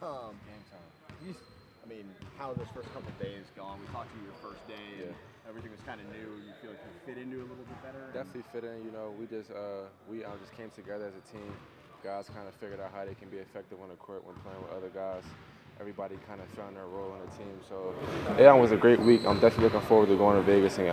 Game time. I mean, how those first couple days gone? We talked to you your first day, and Yeah. everything was kind of new. You feel like you fit into it a little bit better. Definitely fit in. You know, we just came together as a team. Guys kind of figured out how they can be effective on the court when playing with other guys. Everybody kind of found their role on the team. So yeah, it was a great week. I'm definitely looking forward to going to Vegas and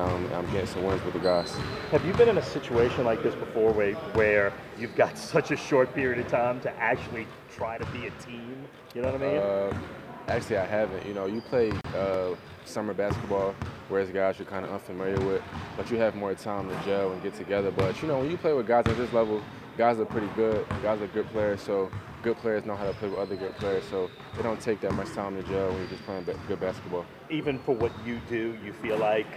getting some wins with the guys. Have you been in a situation like this before where you've got such a short period of time to actually try to be a team? You know what I mean? Actually, I haven't. You know, you play summer basketball, whereas guys you're kind of unfamiliar with, but you have more time to gel and get together. But you know, when you play with guys at this level, guys are pretty good. Guys are good players, so good players know how to play with other good players. So it don't take that much time to gel when you're just playing good basketball. Even for what you do, you feel like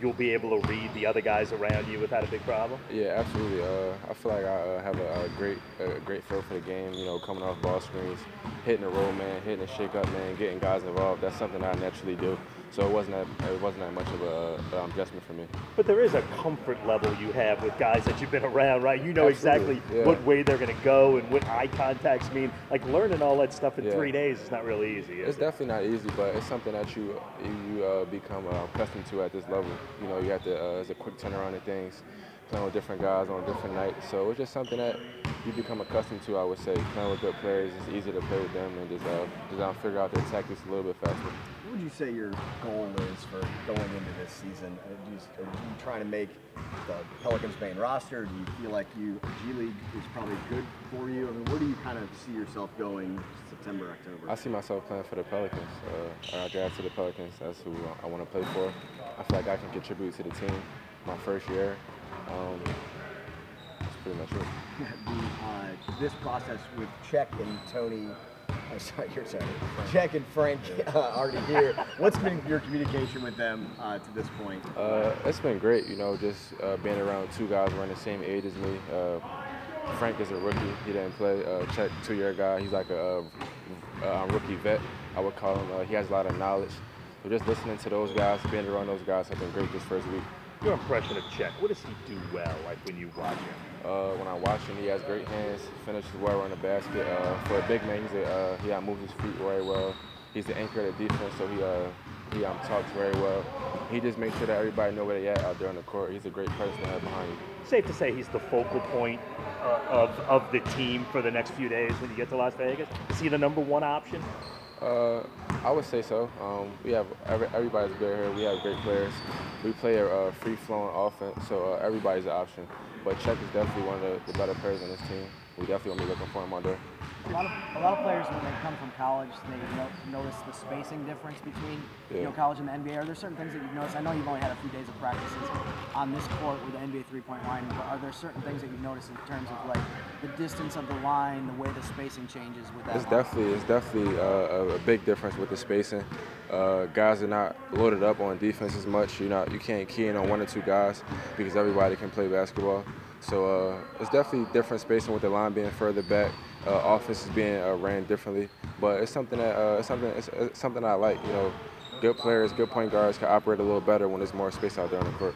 you'll be able to read the other guys around you without a big problem? Yeah, absolutely. I feel like I have a great feel for the game. You know, coming off ball screens, hitting the roll man, hitting the shake up man, getting guys involved. That's something I naturally do. So it wasn't that much of a adjustment for me. But there is a comfort level you have with guys that you've been around, right? You know Absolutely, exactly yeah. what way they're going to go and what eye contacts mean. Like learning all that stuff in Yeah. 3 days is not really easy, is It's it? definitely not easy, but it's something that you become accustomed to at this level. You know, you have to it's a quick turnaround of things, playing with different guys on different nights. So it's just something that you become accustomed to. I would say playing with good players, it's easy to play with them and just figure out their tactics a little bit faster. What would you say your goal is for going into this season? Are you trying to make the Pelicans main roster? Do you feel like G League is probably good for you? I mean, where do you kind of see yourself going September, October? I see myself playing for the Pelicans. I drafted the Pelicans. That's who I want to play for. I feel like I can contribute to the team my first year. That's pretty much it. This process with Czech and Tony. Sorry, Czech and Frank already here. What's been your communication with them to this point? It's been great, you know, just being around two guys around the same age as me. Frank is a rookie; he didn't play. Czech, 2-year guy, he's like a rookie vet. I would call him. He has a lot of knowledge. So just listening to those guys, being around those guys, have been great this first week. Your impression of Czech, what does he do well, like when you watch him? When I watch him, he has great hands, finishes well around the basket. For a big man, he moves his feet very well. He's the anchor of the defense, so he talks very well. He just makes sure that everybody know where they at out there on the court. He's a great person to have behind you. Safe to say he's the focal point of the team for the next few days when you get to Las Vegas? Is he the number one option? I would say so. We have everybody's good here. We have great players. We play a free-flowing offense, so everybody's an option. But Czech is definitely one of the better players on this team. We definitely will be looking for him out there. A lot of players when they come from college, they notice the spacing difference between college and the NBA. Are there certain things that you've noticed? I know you've only had a few days of practices on this court with the NBA three-point line, but are there certain things that you've noticed in terms of like the distance of the line, the way the spacing changes with that? It's definitely a big difference with the spacing. Guys are not loaded up on defense as much. You can't key in on one or two guys because everybody can play basketball. So it's definitely different spacing with the line being further back. Offense is being ran differently, but it's something that it's something I like. You know, good players, good point guards can operate a little better when there's more space out there on the court.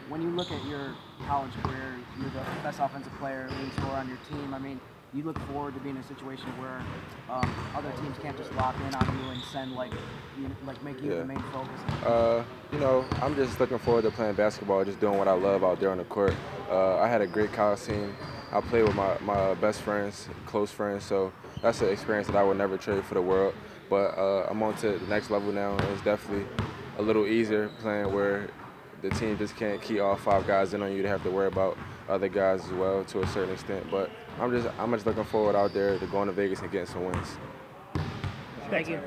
When you look at your college career, you're the best offensive player, leading scorer on your team. I mean, you look forward to being in a situation where other teams can't just lock in on you and send make you the main focus. You know, I'm just looking forward to playing basketball, just doing what I love out there on the court. I had a great college team. I played with my best friends, close friends, so that's an experience that I would never trade for the world. But I'm on to the next level now, and it's definitely a little easier playing where the team just can't key all 5 guys in on you to have to worry about other guys as well to a certain extent. But I'm just looking forward out there to going to Vegas and getting some wins. Thank you.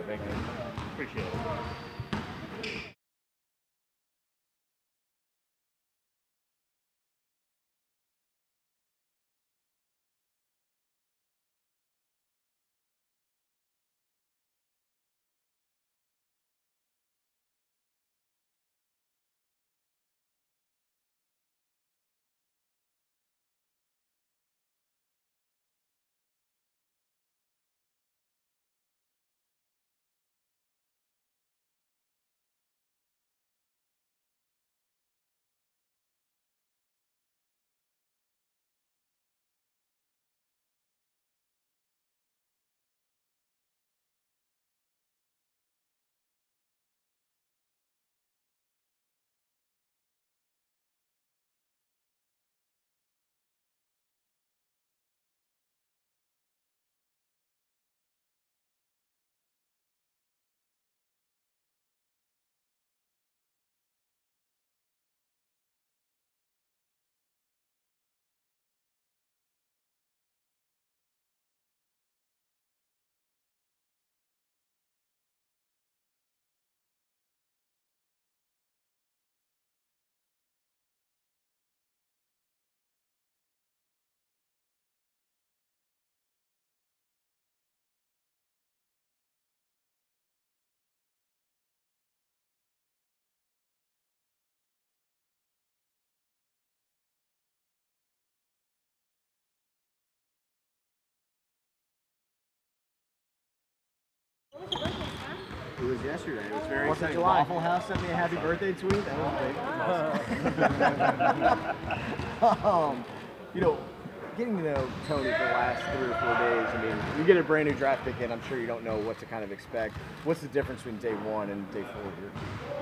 Appreciate it. was yesterday. It was very 4th of exciting. July. Waffle House sent me a happy birthday tweet. That was big. You know, getting to know Tony for the last 3 or 4 days, I mean, you get a brand new draft pick in, I'm sure you don't know what to kind of expect. What's the difference between day 1 and day 4 here?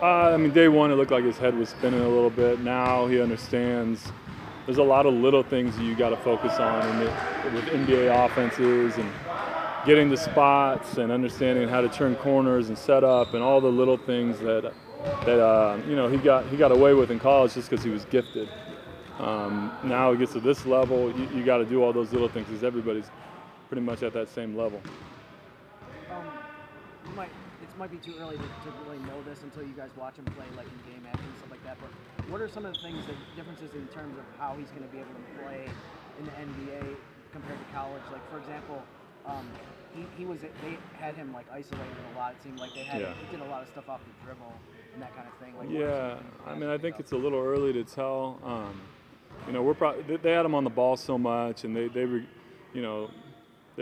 I mean, day 1, it looked like his head was spinning a little bit. Now he understands there's a lot of little things you got to focus on with NBA offenses and getting the spots and understanding how to turn corners and set up and all the little things that you know, he got away with in college just because he was gifted. Now he gets to this level, you got to do all those little things because everybody's pretty much at that same level. It might be too early to really know this until you guys watch him play, like in game action and stuff like that. But what are some of the differences in terms of how he's going to be able to play in the NBA compared to college? Like, for example, they had him like isolated a lot. It seemed like he did a lot of stuff off the dribble and that kind of thing. Like, yeah, I mean, I think it's a little early to tell. You know, they had him on the ball so much, and they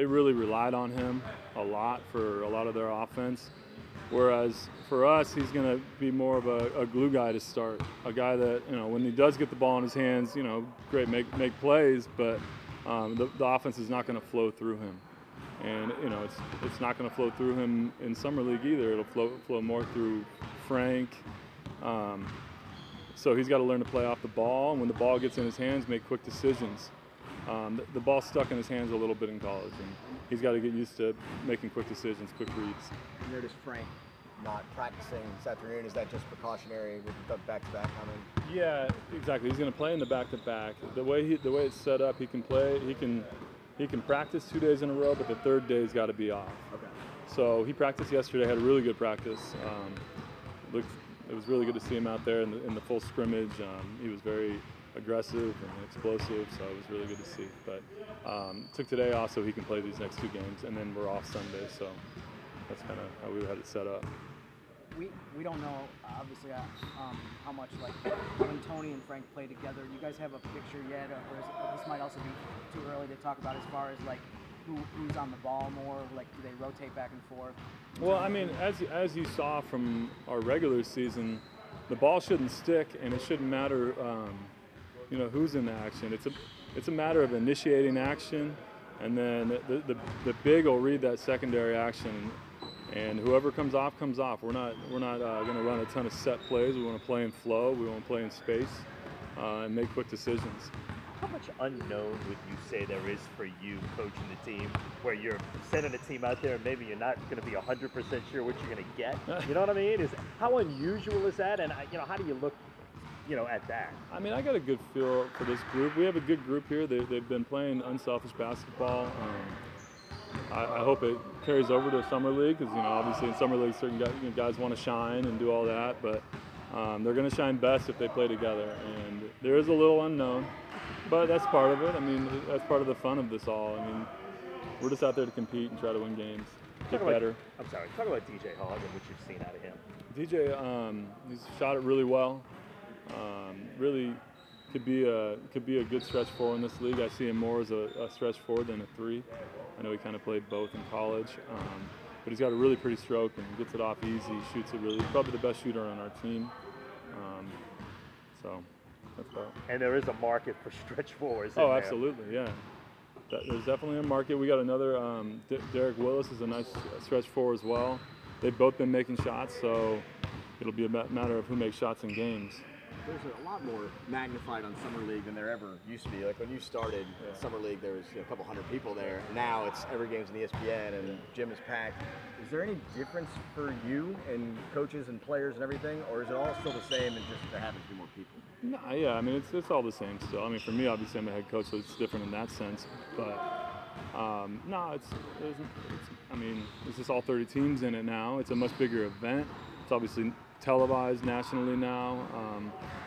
really relied on him a lot for a lot of their offense. Whereas for us, he's going to be more of a glue guy to start, a guy that, you know, when he does get the ball in his hands, you know, great, make plays, but the offense is not going to flow through him. And, you know, it's not going to flow through him in Summer League either. It'll flow more through Frank. So he's got to learn to play off the ball, and when the ball gets in his hands, make quick decisions. The ball's stuck in his hands a little bit in college, and he's got to get used to making quick decisions, quick reads. You noticed Frank not practicing this afternoon. Is that just precautionary with the back-to-back coming? Yeah, exactly. He's going to play in the back-to-back. The way it's set up, he can play. He can practice 2 days in a row, but the third day's got to be off. Okay. So he practiced yesterday. Had a really good practice. It was really good to see him out there in the full scrimmage. He was very aggressive and explosive, so it was really good to see. But took today off so he can play these next 2 games, and then we're off Sunday, so that's kind of how we had it set up. We don't know, obviously, how much, like, when Tony and Frank play together. Do you guys have a picture yet, or this might also be too early to talk about as far as, like, who's on the ball more? Like, do they rotate back and forth? Well, I mean, as you saw from our regular season, the ball shouldn't stick, and it shouldn't matter, you know, who's in the action. It's a matter of initiating action, and then the big will read that secondary action, and whoever comes off comes off. We're not going to run a ton of set plays. We want to play in flow. We want to play in space and make quick decisions. How much unknown would you say there is for you coaching the team, where you're sending a team out there and maybe you're not going to be 100% sure what you're going to get? You know what I mean? How unusual is that? And you know, how do you look, you know, at that? I mean, I got a good feel for this group. We have a good group here. They've been playing unselfish basketball. I hope it carries over to Summer League, because, you know, obviously in Summer League certain guys want to shine and do all that, but they're going to shine best if they play together. And there is a little unknown, but that's part of it. I mean, that's part of the fun of this all. I mean, we're just out there to compete and try to win games, get better. Talk about DJ Hogg and what you've seen out of him. DJ, he's shot it really well. Really could be a good stretch forward in this league. I see him more as a stretch forward than a 3. I know he kind of played both in college, but he's got a really pretty stroke and gets it off easy. He shoots it really. He's probably the best shooter on our team. So that's about. And there is a market for stretch forwards. Oh, absolutely, yeah. There's definitely a market. We got another. Derek Willis is a nice stretch forward as well. They've both been making shots, so it'll be a matter of who makes shots in games. There's a lot more magnified on Summer League than there ever used to be. Like when you started Summer League, there was a couple hundred people there. Now it's every game's on ESPN and gym is packed. Is there any difference for you and coaches and players and everything, or is it all still the same and just there happens to be more people? No, yeah, I mean it's all the same still. I mean for me, obviously I'm a head coach, so it's different in that sense. But no, I mean it's just all 30 teams in it now. It's a much bigger event. It's obviously televised nationally now,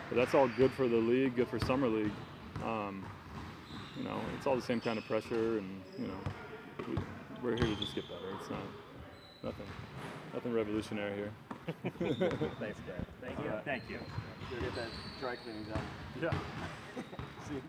but that's all good for the league, good for Summer League. You know, it's all the same kind of pressure, and you know, we're here to just get better. It's nothing revolutionary here. Thanks, Brad. Thank you. Thank you. Go get that dry cleaning done. Yeah. See you.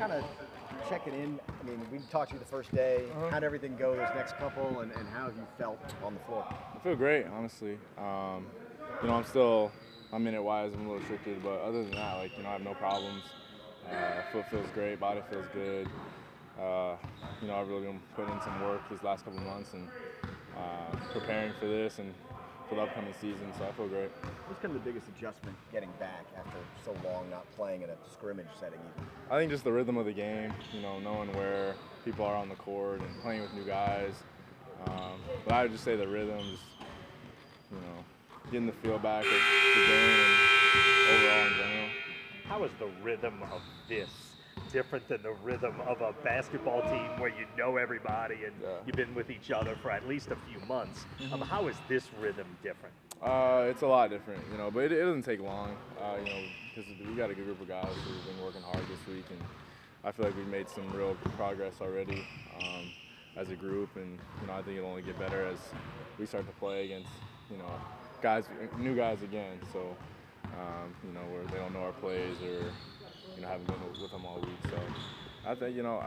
kind of checking in. I mean, we talked to you the first day. How'd everything go this next couple, and how have you felt on the floor? I feel great, honestly. You know, I'm minute-wise, I'm a little restricted, but other than that, like, you know, I have no problems. Foot feels great, body feels good. You know, I've really been putting in some work these last couple months and preparing for this and for the upcoming season, so I feel great. What's kind of the biggest adjustment getting back after so long not playing in a scrimmage setting even? I think just the rhythm of the game, you know, knowing where people are on the court and playing with new guys. But I would just say the rhythm, just, you know, getting the feel back of the game and overall in general. How is the rhythm of this different than the rhythm of a basketball team where you know everybody and you've been with each other for at least a few months? How is this rhythm different? It's a lot different, you know, but it doesn't take long, you know, because we got a good group of guys who've been working hard this week, and I feel like we've made some real progress already as a group, and, you know, I think it'll only get better as we start to play against, you know, new guys again, so, you know, where they don't know our plays or, you know, haven't been with them all week, so I think, you know,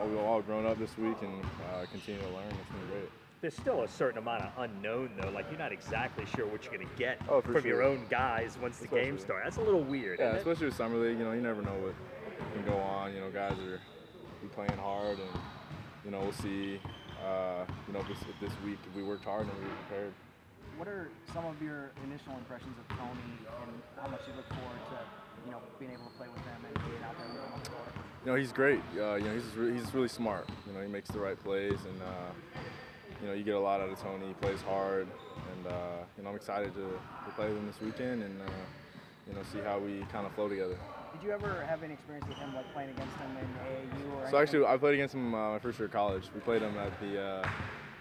we've all grown up this week and continue to learn. It's been great. There's still a certain amount of unknown, though. Like, you're not exactly sure what you're going to get for from your own guys once the game starts. That's a little weird, Yeah, isn't especially with Summer League. You know, you never know what can go on. You know, guys are playing hard, and, you know, we'll see, you know, this week we worked hard and we were prepared. What are some of your initial impressions of Tony and how much you look forward to, you know, being able to play with him and being out there with him on the court? You know, he's great. You know, he's really smart. You know, he makes the right plays, and you know, you get a lot out of Tony. He plays hard, and you know, I'm excited to play with him this weekend and you know, see how we kind of flow together. Did you ever have any experience with him, like playing against him in AAU or? So actually, I played against him my first year of college. We played him at the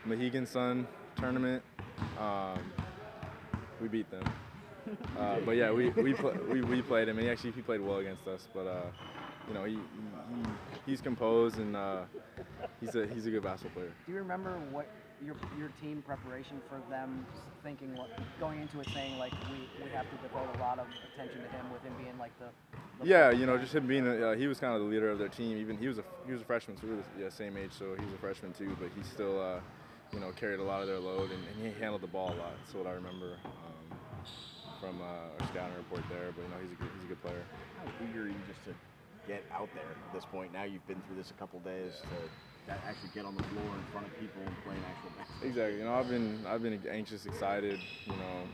Mohegan Sun tournament. We beat them. But yeah, we played him, and he played well against us. But you know, he's composed, and he's a good basketball player. Do you remember what your team preparation for them thinking, going into it saying like we have to devote a lot of attention to him, with him being like the yeah, you know, just him being he was kind of the leader of their team. Even he was a freshman, so we were the same age, so he was a freshman too. But he still you know, carried a lot of their load, and he handled the ball a lot. That's what I remember from our scouting report there. But, you know, he's a good player. How eager are you just to get out there at this point? Now you've been through this a couple days to actually get on the floor in front of people and play an actual basketball. Exactly. You know, I've been anxious, excited, you know,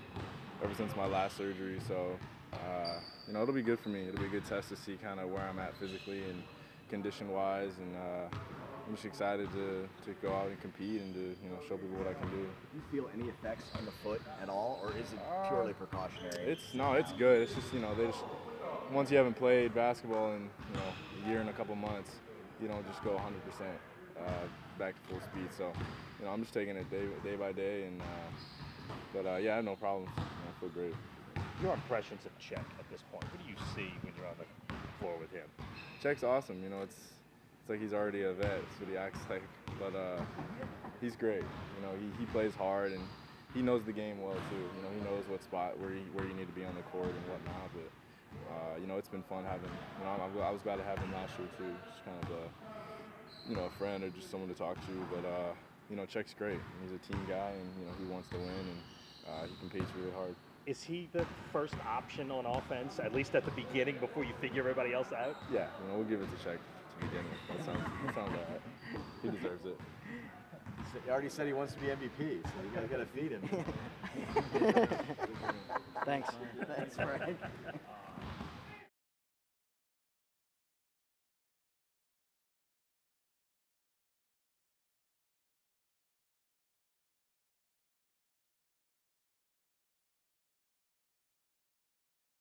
ever since my last surgery. So, you know, it'll be good for me. It'll be a good test to see kind of where I'm at physically and condition-wise, and I'm just excited to go out and compete and to, you know, show people what I can do. Do you feel any effects on the foot at all, or is it purely precautionary? It's good. It's just, you know, once you haven't played basketball in, you know, a year and a couple months, you don't just go 100% back to full speed. So, you know, I'm just taking it day by day, and but yeah, I have no problems. You know, I feel great. Your impressions of Czech at this point, what do you see when you're on the floor with him? Czech's awesome. You know, it's like he's already a vet. That's what he acts like. But he's great. You know, he plays hard, and he knows the game well too. You know, he knows what spot where you need to be on the court and whatnot. But you know, it's been fun having. You know, I was glad to have him last year too. Just kind of you know, a friend or just someone to talk to. But you know, Czech's great. He's a team guy, and you know, he wants to win, and he competes really hard. Is he the first option on offense, at least at the beginning, before you figure everybody else out? Yeah, you know, we'll give it to Czech to begin with. That sounds all right. He deserves it. He already said he wants to be MVP, so you gotta feed him. Thanks. Thanks, Frank.